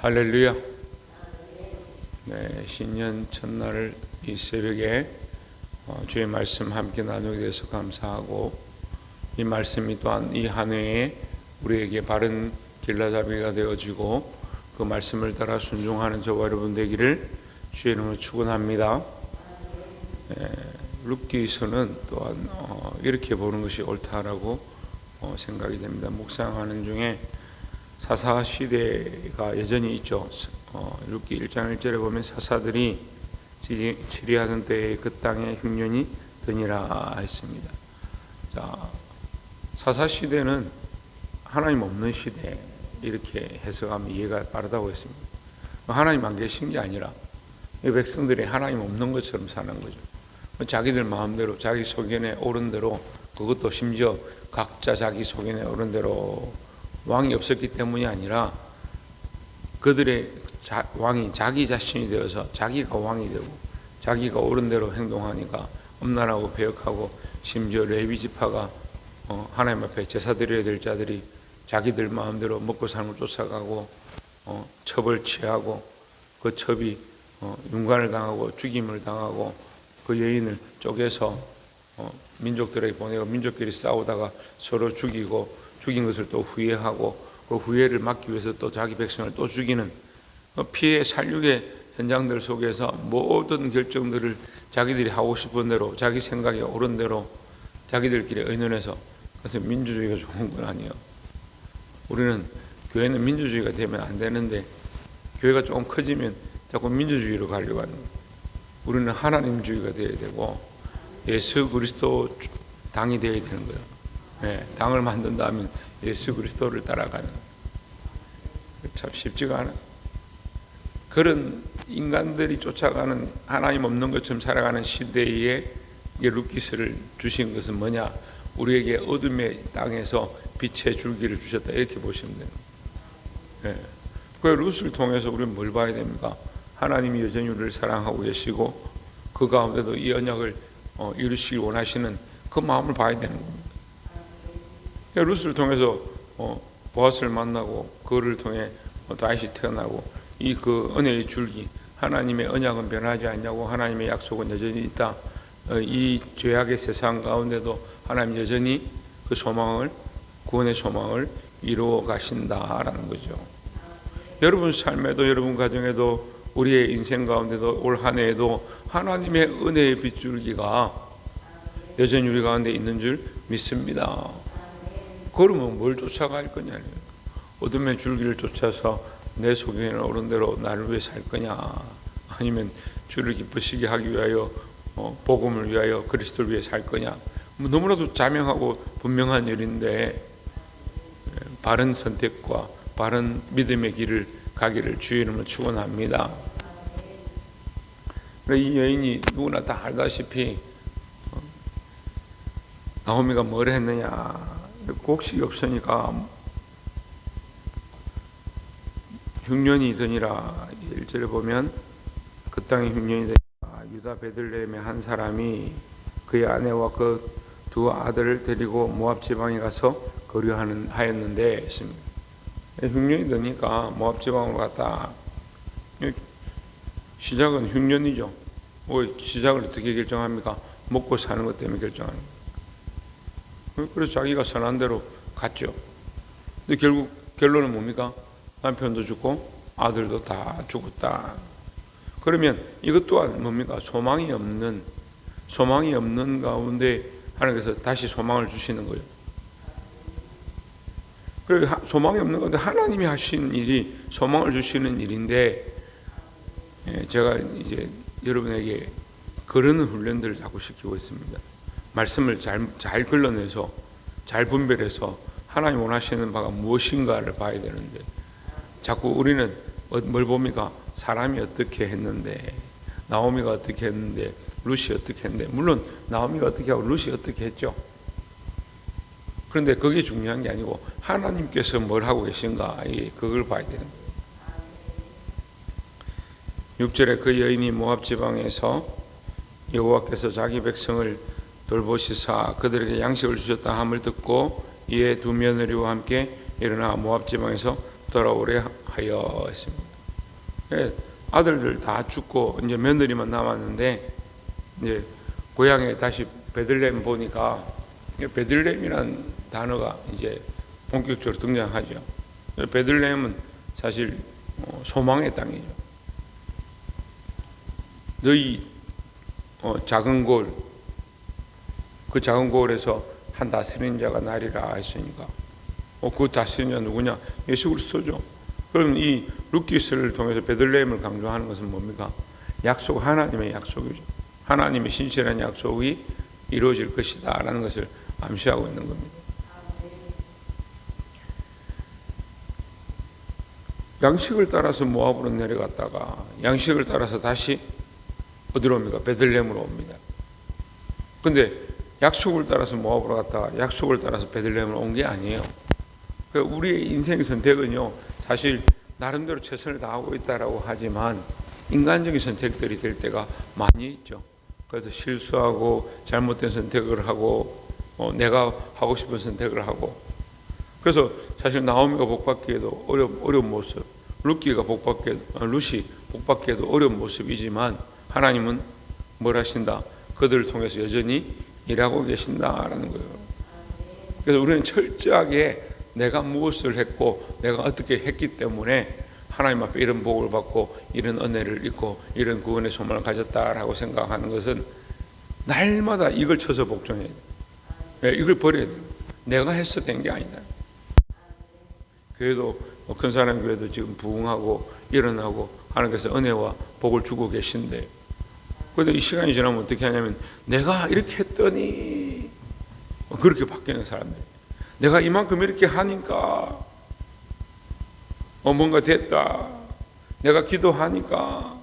할렐루야. 네, 신년 첫날 이 새벽에 주의 말씀 함께 나누게 돼서 감사하고, 이 말씀이 또한 이 한 해에 우리에게 바른 길라잡이가 되어지고 그 말씀을 따라 순종하는 저와 여러분 되기를 주의 이름으로 축원합니다. 룻기서는 또한 이렇게 보는 것이 옳다라고 생각이 됩니다. 묵상하는 중에 사사 시대가 여전히 있죠. 룻기 1장 1절에 보면 사사들이 치리하던 때에 그 땅에 흉년이 드니라 했습니다. 자, 사사 시대는 하나님 없는 시대, 이렇게 해석하면 이해가 빠르다고 했습니다. 하나님 안 계신 게 아니라 이 백성들이 하나님 없는 것처럼 사는 거죠. 자기들 마음대로, 자기 소견에 오른 대로, 그것도 심지어 각자 자기 소견에 오른 대로, 왕이 없었기 때문이 아니라 그들의 왕이 자기 자신이 되어서 자기가 왕이 되고 자기가 옳은 대로 행동하니까 엄난하고 배역하고, 심지어 레위 지파가 하나님 앞에 제사 드려야 될 자들이 자기들 마음대로 먹고 사는 걸 쫓아가고 첩을 취하고, 그 첩이 윤관을 당하고 죽임을 당하고, 그 여인을 쪼개서 민족들에게 보내고 민족끼리 싸우다가 서로 죽이고, 죽인 것을 또 후회하고, 그 후회를 막기 위해서 또 자기 백성을 또 죽이는 피해 살육의 현장들 속에서 모든 결정들을 자기들이 하고 싶은 대로, 자기 생각에 옳은 대로 자기들끼리 의논해서, 그래서 민주주의가 좋은 건 아니에요. 우리는 교회는 민주주의가 되면 안 되는데, 교회가 조금 커지면 자꾸 민주주의로 가려고 하는 거예요. 우리는 하나님주의가 되어야 되고 예수 그리스도 당이 되어야 되는 거예요. 네, 당을 만든다면 예수 그리스도를 따라가는, 참 쉽지가 않아요. 그런 인간들이 쫓아가는 하나님 없는 것처럼 살아가는 시대에 룻기서를 주신 것은 뭐냐? 우리에게 어둠의 땅에서 빛의 줄기를 주셨다, 이렇게 보시면 돼요. 네. 그 룻을 통해서 우리는 뭘 봐야 됩니까? 하나님이 여전히 우리를 사랑하고 계시고 그 가운데도 이 언약을 이루시기 원하시는 그 마음을 봐야 되는 겁니다. 룻을 통해서 보아스를 만나고 그를 통해 다윗이 태어나고, 이 그 은혜의 줄기, 하나님의 언약은 변하지 않냐고, 하나님의 약속은 여전히 있다. 이 죄악의 세상 가운데도 하나님 여전히 그 소망을, 구원의 소망을 이루어 가신다라는 거죠. 여러분 삶에도, 여러분 가정에도, 우리의 인생 가운데도, 올 한 해에도 하나님의 은혜의 빗줄기가 여전히 우리 가운데 있는 줄 믿습니다. 그러면 뭘 쫓아갈 거냐? 어둠의 줄기를 쫓아서 내 소견에 오른 대로 나를 위해 살 거냐? 아니면 주를 기쁘시게 하기 위하여, 복음을 위하여, 그리스도를 위해 살 거냐? 너무나도 자명하고 분명한 일인데, 바른 선택과 바른 믿음의 길을 가기를 주의 이름으로 축원합니다. 이 여인이 누구나 다 알다시피 나오미가 뭘 했느냐? 곡식이 없으니까 흉년이 드니라. 1절에 보면 그 땅에 흉년이 되니라. 유다 베들레헴의 한 사람이 그의 아내와 그 두 아들을 데리고 모압 지방에 가서 거류하였는데 했습니다. 흉년이 드니까 모압 지방으로 갔다. 시작은 흉년이죠. 시작을 어떻게 결정합니까? 먹고 사는 것 때문에 결정합니다. 그래서 자기가 선한 대로 갔죠. 근데 결국 결론은 뭡니까? 남편도 죽고 아들도 다 죽었다. 그러면 이것 또한 뭡니까? 소망이 없는 가운데 하나님께서 다시 소망을 주시는 거예요. 그리고 소망이 없는 가운데 하나님이 하시는 일이 소망을 주시는 일인데, 제가 이제 여러분에게 그런 훈련들을 자꾸 시키고 있습니다. 말씀을 잘 걸러내서, 잘 분별해서 하나님 원하시는 바가 무엇인가를 봐야 되는데, 자꾸 우리는 뭘 봅니까? 사람이 어떻게 했는데, 나오미가 어떻게 했는데, 룻이 어떻게 했는데, 물론 나오미가 어떻게 하고 룻이 어떻게 했죠. 그런데 그게 중요한 게 아니고 하나님께서 뭘 하고 계신가, 그걸 봐야 되는 거예요. 6절에 그 여인이 모압 지방에서 여호와께서 자기 백성을 돌보시사 그들에게 양식을 주셨다 함을 듣고 이에 두 며느리와 함께 일어나 모압 지방에서 돌아오려 하여 했습니다. 예, 아들들 다 죽고 이제 며느리만 남았는데 이제 고향에 다시 베들레헴 보니까 베들레헴이라는 단어가 이제 본격적으로 등장하죠. 베들레헴은 사실 소망의 땅이죠. 너희 작은 골, 그 작은 골에서 한 다스리는 자가 나리라 했으니까 그 다스리는 자 누구냐? 예수 그리스도죠. 그럼 이 룻기서를 통해서 베들레헴을 강조하는 것은 뭡니까? 약속, 하나님의 약속이죠. 하나님의 신실한 약속이 이루어질 것이다 라는 것을 암시하고 있는 겁니다. 양식을 따라서 모압으로 내려갔다가 양식을 따라서 다시 어디로 옵니까? 베들레헴으로 옵니다. 근데 약속을 따라서 모압으로 갔다가 약속을 따라서 베들레헴으로 온 게 아니에요. 우리의 인생의 선택은요, 사실 나름대로 최선을 다하고 있다라고 하지만 인간적인 선택들이 될 때가 많이 있죠. 그래서 실수하고 잘못된 선택을 하고 내가 하고 싶은 선택을 하고, 그래서 사실 나오미가 복받기에도 어려운 모습, 룻이 복받기에도 어려운 모습이지만 하나님은 뭘 하신다? 그들을 통해서 여전히 일하고 계신다라는 거예요. 그래서 우리는 철저하게 내가 무엇을 했고 내가 어떻게 했기 때문에 하나님 앞에 이런 복을 받고 이런 은혜를 입고 이런 구원의 소망을 가졌다라고 생각하는 것은 날마다 이걸 쳐서 복종해야 돼요. 이걸 버려야 돼요. 내가 해서 된 게 아니다. 교회도 큰 사람 교회도 지금 부흥하고 일어나고 하나님께서 은혜와 복을 주고 계신데, 그런데 이 시간이 지나면 어떻게 하냐면 내가 이렇게 했더니 그렇게 바뀌는 사람들, 내가 이만큼 이렇게 하니까 뭔가 됐다, 내가 기도하니까.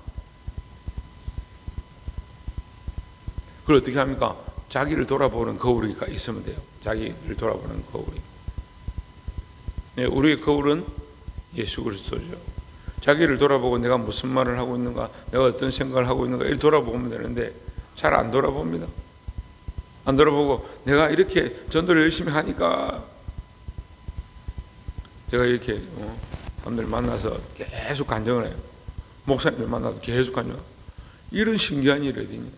그걸 어떻게 합니까? 자기를 돌아보는 거울이 있으면 돼요. 자기를 돌아보는 거울이. 네, 우리의 거울은 예수 그리스도죠. 자기를 돌아보고 내가 무슨 말을 하고 있는가, 내가 어떤 생각을 하고 있는가 이렇게 돌아보면 되는데 잘 안 돌아봅니다. 안 돌아보고 내가 이렇게 전도를 열심히 하니까, 제가 이렇게 사람들 만나서 계속 간증을 해요. 목사님들 만나서 계속 간증을 해요. 이런 신기한 일이 어디냐.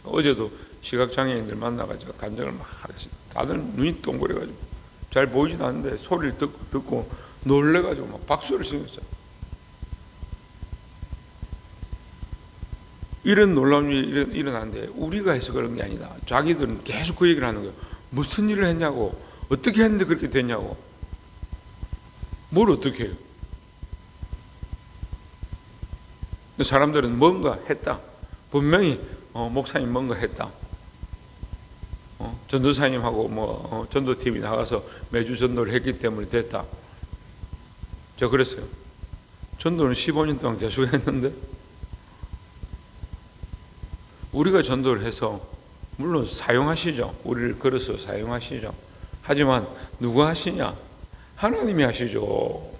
어제도 시각장애인들 만나가지고 간증을 막 했어요. 다들 눈이 동그래가지고 잘 보이지도 않는데 소리를 듣고 놀래가지고 막 박수를 치면서, 이런 놀라운 일이 일어나는데 우리가 해서 그런 게 아니다. 자기들은 계속 그 얘기를 하는 거예요. 무슨 일을 했냐고, 어떻게 했는데 그렇게 됐냐고. 뭘 어떻게 해요? 사람들은 뭔가 했다. 분명히 목사님 뭔가 했다. 전도사님하고 전도팀이 나가서 매주 전도를 했기 때문에 됐다. 제가 그랬어요. 전도는 15년 동안 계속 했는데, 우리가 전도를 해서 물론 사용하시죠. 우리를 걸어서 사용하시죠. 하지만 누가 하시냐? 하나님이 하시죠.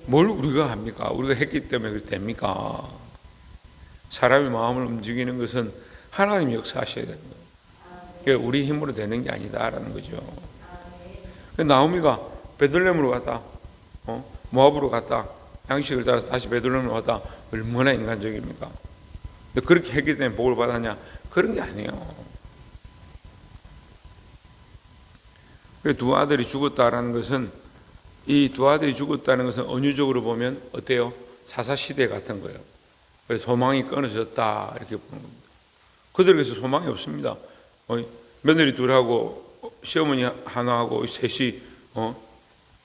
뭘 우리가 합니까? 우리가 했기 때문에 그렇게 됩니까? 사람의 마음을 움직이는 것은 하나님이 역사하셔야 되는 거예요. 그러니까 우리 힘으로 되는 게 아니다라는 거죠. 나오미가 베들레헴으로 갔다, 모압으로 갔다, 양식을 따라서 다시 베들레헴으로 갔다. 얼마나 인간적입니까? 근데 그렇게 했기 때문에 복을 받았냐? 그런 게 아니에요. 두 아들이 죽었다라는 것은, 이 두 아들이 죽었다는 것은 은유적으로 보면 어때요? 사사시대 같은 거예요. 그래서 소망이 끊어졌다 이렇게 보는 겁니다. 그들에게서 소망이 없습니다. 며느리 둘하고 시어머니 하나하고 셋이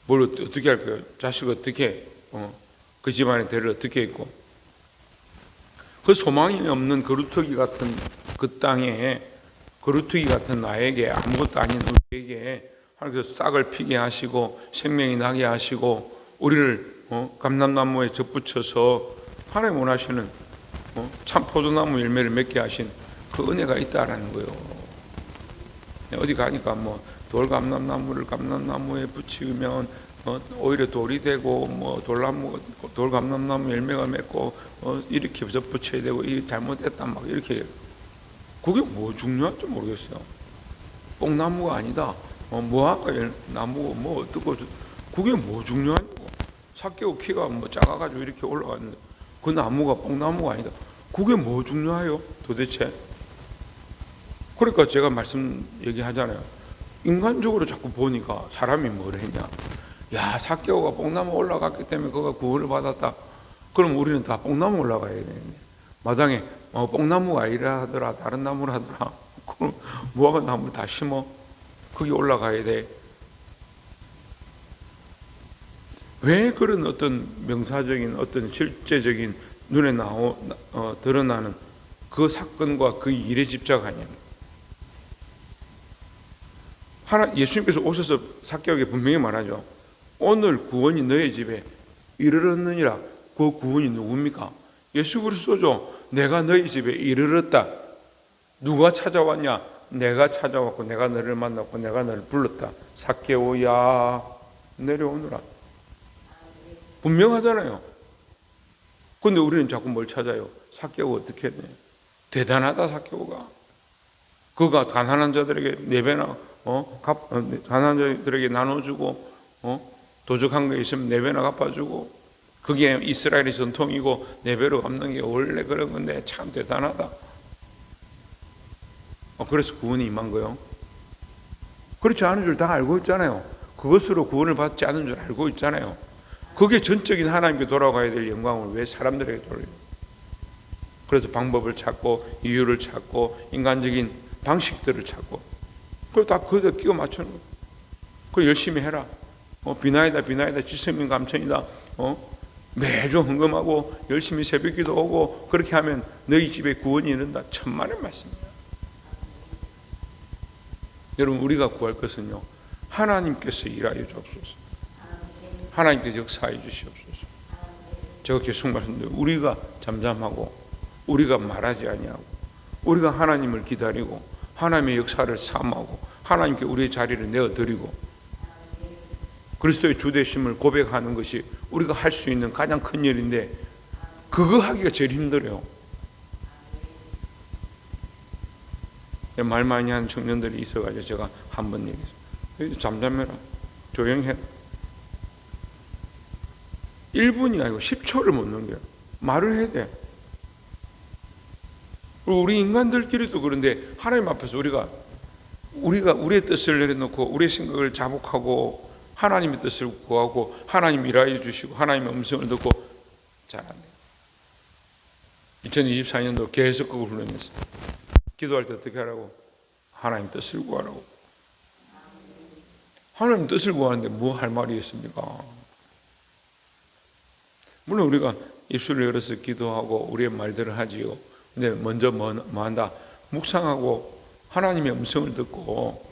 뭘 어떻게 할까요? 자식 어떻게 그 집안의 대를 어떻게 있고, 그 소망이 없는 거루터기 같은 그 땅에, 거루터기 같은 나에게, 아무것도 아닌 우리에게 하나님께서 싹을 피게 하시고 생명이 나게 하시고 우리를 감람나무에 접붙여서 하나님 원하시는 참 포도나무 열매를 맺게 하신 그 은혜가 있다라는 거예요. 어디 가니까 돌감람나무를 감람나무에 붙이면 오히려 돌이 되고 돌감람나무 열매가 맺고 이렇게 접붙여야 되고, 이게 잘못됐다 막 이렇게. 그게 뭐 중요한지 모르겠어요. 뽕나무가 아니다. 뭐하까 나무고 어떻고, 그게 뭐 중요하냐고. 삭개고 키가 작아가지고 이렇게 올라갔는데 그 나무가 뽕나무가 아니다. 그게 뭐 중요해요 도대체? 그러니까 제가 말씀 얘기하잖아요. 인간적으로 자꾸 보니까 사람이 뭘 했냐. 야, 삭개오가 뽕나무 올라갔기 때문에 그가 구원을 받았다. 그럼 우리는 다 뽕나무 올라가야 되는데 마당에 뽕나무가 아니라 하더라 다른 나무를 하더라. 그럼 무화과 나무를 다 심어 거기 올라가야 돼. 왜 그런 어떤 명사적인 어떤 실제적인 눈에 드러나는 그 사건과 그 일에 집착하냐. 예수님께서 오셔서 삭개오에게 분명히 말하죠. 오늘 구원이 너의 집에 이르렀느니라. 그 구원이 누굽니까? 예수 그리스도죠. 내가 너희 집에 이르렀다. 누가 찾아왔냐? 내가 찾아왔고 내가 너를 만났고 내가 너를 불렀다. 삭개오야 내려오너라. 분명하잖아요. 근데 우리는 자꾸 뭘 찾아요? 삭개오 어떻게 했네? 대단하다 삭개오가. 그가 가난한 자들에게 4배나 가난한 자들에게 나눠주고 도적한 거 있으면 4배나 갚아주고 그게 이스라엘의 전통이고 4배로 갚는 게 원래 그런 건데 참 대단하다. 그래서 구원이 임한 거요. 그렇지 않은 줄 다 알고 있잖아요. 그것으로 구원을 받지 않은 줄 알고 있잖아요. 그게 전적인 하나님께 돌아가야 될 영광을 왜 사람들에게 돌려요? 그래서 방법을 찾고 이유를 찾고 인간적인 방식들을 찾고 그걸 다 거기다 끼워 맞추는 거예요. 그걸 열심히 해라. 비나이다 지성인 감천이다. 매주 헌금하고 열심히 새벽기도 오고 그렇게 하면 너희 집에 구원이 이른다. 천만의 말씀입니다. 여러분 우리가 구할 것은요 하나님께서 일하여 주옵소서. 하나님께서 역사해 주시옵소서. 제가 계속 말씀드려요. 우리가 잠잠하고 우리가 말하지 아니하고 우리가 하나님을 기다리고 하나님의 역사를 삼하고 하나님께 우리의 자리를 내어드리고 그리스도의 주되심을 고백하는 것이 우리가 할 수 있는 가장 큰 일인데 그거 하기가 제일 힘들어요. 말 많이 하는 청년들이 있어가지고 제가 한 번 얘기했어요. 잠잠해라. 조용해라. 1분이 아니고 10초를 못 넘겨요. 말을 해야 돼. 우리 인간들끼리도 그런데 하나님 앞에서 우리가 우리의 뜻을 내려놓고 우리의 생각을 자복하고 하나님의 뜻을 구하고 하나님 일하여 주시고 하나님의 음성을 듣고 잘 안 돼요. 2024년도 계속 그걸 훈련했어요. 기도할 때 어떻게 하라고? 하나님 뜻을 구하라고. 하나님 뜻을 구하는데 뭐 할 말이 있습니까? 물론 우리가 입술을 열어서 기도하고 우리의 말들을 하지요. 근데 먼저 뭐 한다? 묵상하고 하나님의 음성을 듣고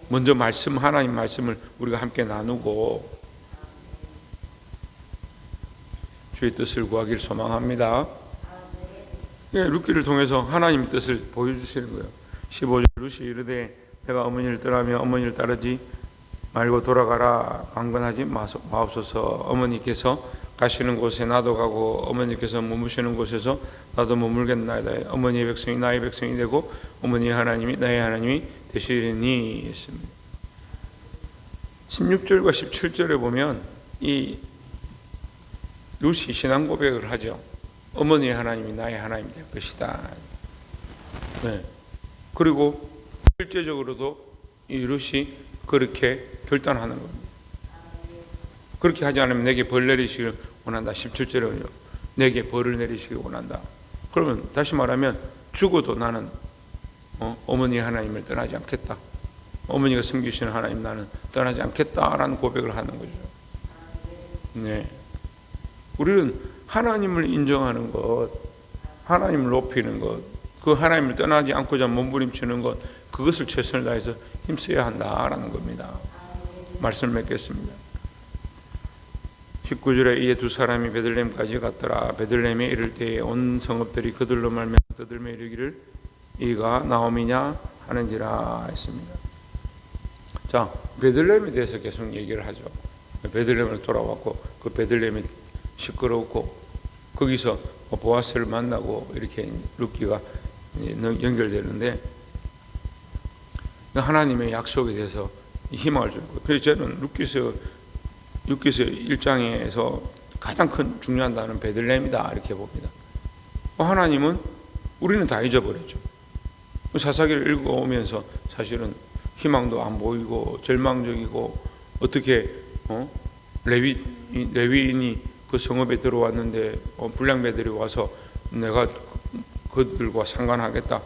먼저 하나님 말씀을 우리가 함께 나누고 주의 뜻을 구하길 소망합니다. 룻기를 통해서 하나님의 뜻을 보여주시는 거예요. 15절 룻이 이르되 내가 어머니를 떠나며 어머니를 따르지 말고 돌아가라. 강건하지 마옵소서. 어머니께서 가시는 곳에 나도 가고 어머니께서 머무시는 곳에서 나도 머물겠나이다. 어머니의 백성이 나의 백성이 되고 어머니의 하나님이 나의 하나님이 되시리니 했습니다. 16절과 17절에 보면 이 룻이 신앙 고백을 하죠. 어머니의 하나님이 나의 하나님이 될 것이다. 네. 그리고 실제적으로도 이 룻이 그렇게 결단하는 겁니다. 그렇게 하지 않으면 내게 벌 내리시길 원한다. 17절에요. 내게 벌을 내리시길 원한다. 그러면 다시 말하면 죽어도 나는 어머니의 하나님을 떠나지 않겠다. 어머니가 섬기시는 하나님 나는 떠나지 않겠다라는 고백을 하는 거죠. 네. 우리는 하나님을 인정하는 것, 하나님을 높이는 것, 그 하나님을 떠나지 않고자 몸부림치는 것, 그것을 최선을 다해서 힘써야 한다라는 겁니다. 말씀을 맺겠습니다. 19절에 이에 두 사람이 베들레헴까지 갔더라. 베들레헴에 이를 때에 온 성읍들이 그들로 말미암아 떠들며 이르기를 이가 나옴이냐 하는지라 했습니다. 자, 베들레헴에 대해서 계속 얘기를 하죠. 베들레헴을 돌아왔고 그 베들레헴이 시끄럽고 거기서 보아스를 만나고 이렇게 룻기가 연결되는데 하나님의 약속에 대해서 희망을 주는 거예요. 그래서 저는 룻기서 1장에서 가장 큰 중요한 단어는 베들레헴이다 이렇게 봅니다. 하나님은 우리는 다 잊어버렸죠. 사사기를 읽어오면서 사실은 희망도 안 보이고 절망적이고 어떻게 레위인이 그 성읍에 들어왔는데 불량배들이 와서 내가 그들과 상관하겠다,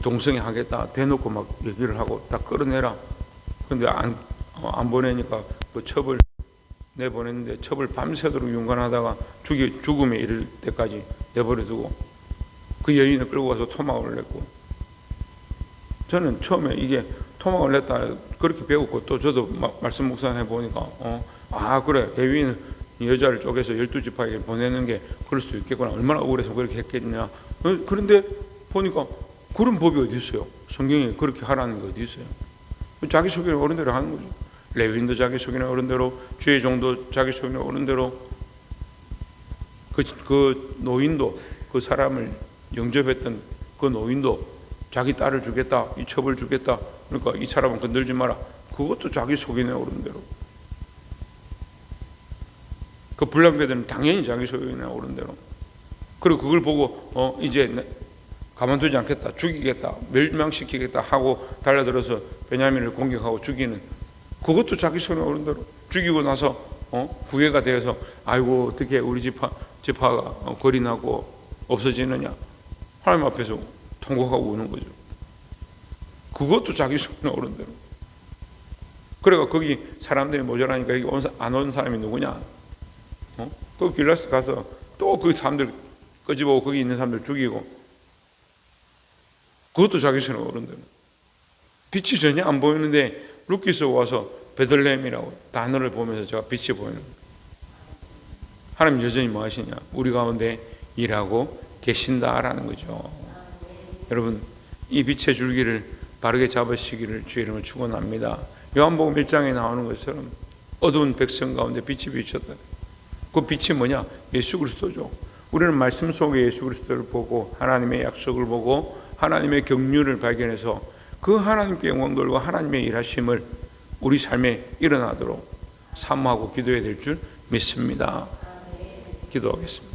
동성애 하겠다 대놓고 막 얘기를 하고 다 끌어내라. 근데 안 보내니까 그 첩을 내보냈는데 첩을 밤새도록 윤관하다가 죽음에 이를 때까지 내버려두고 그 여인을 끌고 가서 토막을 냈고, 저는 처음에 이게 토막을 냈다 그렇게 배웠고 또 저도 말씀 묵상해 보니까 그래 레위인 여자를 쪼개서 12지파에게 보내는 게 그럴 수도 있겠구나, 얼마나 억울해서 그렇게 했겠냐. 그런데 보니까 그런 법이 어디 있어요? 성경에 그렇게 하라는 게 어디 있어요? 자기소개는 어른대로 하는 거죠. 레위인도 자기소개는 어른대로, 주의 종도 자기소개는 어른대로, 그 노인도, 그 사람을 영접했던 그 노인도 자기 딸을 주겠다, 이 첩을 주겠다, 그러니까 이 사람은 건들지 마라, 그것도 자기소개는 어른대로. 그 불량배들은 당연히 자기소개는 어른대로. 그리고 그걸 보고 이제 가만두지 않겠다, 죽이겠다, 멸망시키겠다 하고 달려들어서 베냐민을 공격하고 죽이는, 그것도 자기 손에 어른대로. 죽이고 나서 후회가 되어서 아이고 어떻게 우리 지파가 거리 나고 없어지느냐, 하나님 앞에서 통곡하고 우는 거죠. 그것도 자기 손에 어른대로. 그래가 거기 사람들이 모자라니까 여기 안 온 사람이 누구냐? 그 빌라스 가서 또 그 사람들 끄집어오고 거기 있는 사람들 죽이고, 그것도 자기 손에 어른대로. 빛이 전혀 안 보이는데 루키스 와서 베들레헴이라고 단어를 보면서 제가 빛이 보이는 거예요. 하나님 여전히 뭐 하시냐? 우리 가운데 일하고 계신다라는 거죠. 여러분, 이 빛의 줄기를 바르게 잡으시기를 주의 이름으로 축원합니다. 요한복음 1장에 나오는 것처럼 어두운 백성 가운데 빛이 비쳤다. 그 빛이 뭐냐? 예수 그리스도죠. 우리는 말씀 속에 예수 그리스도를 보고 하나님의 약속을 보고 하나님의 경륜을 발견해서 그 하나님께 영광 돌고 하나님의 일하심을 우리 삶에 일어나도록 사모하고 기도해야 될 줄 믿습니다. 기도하겠습니다.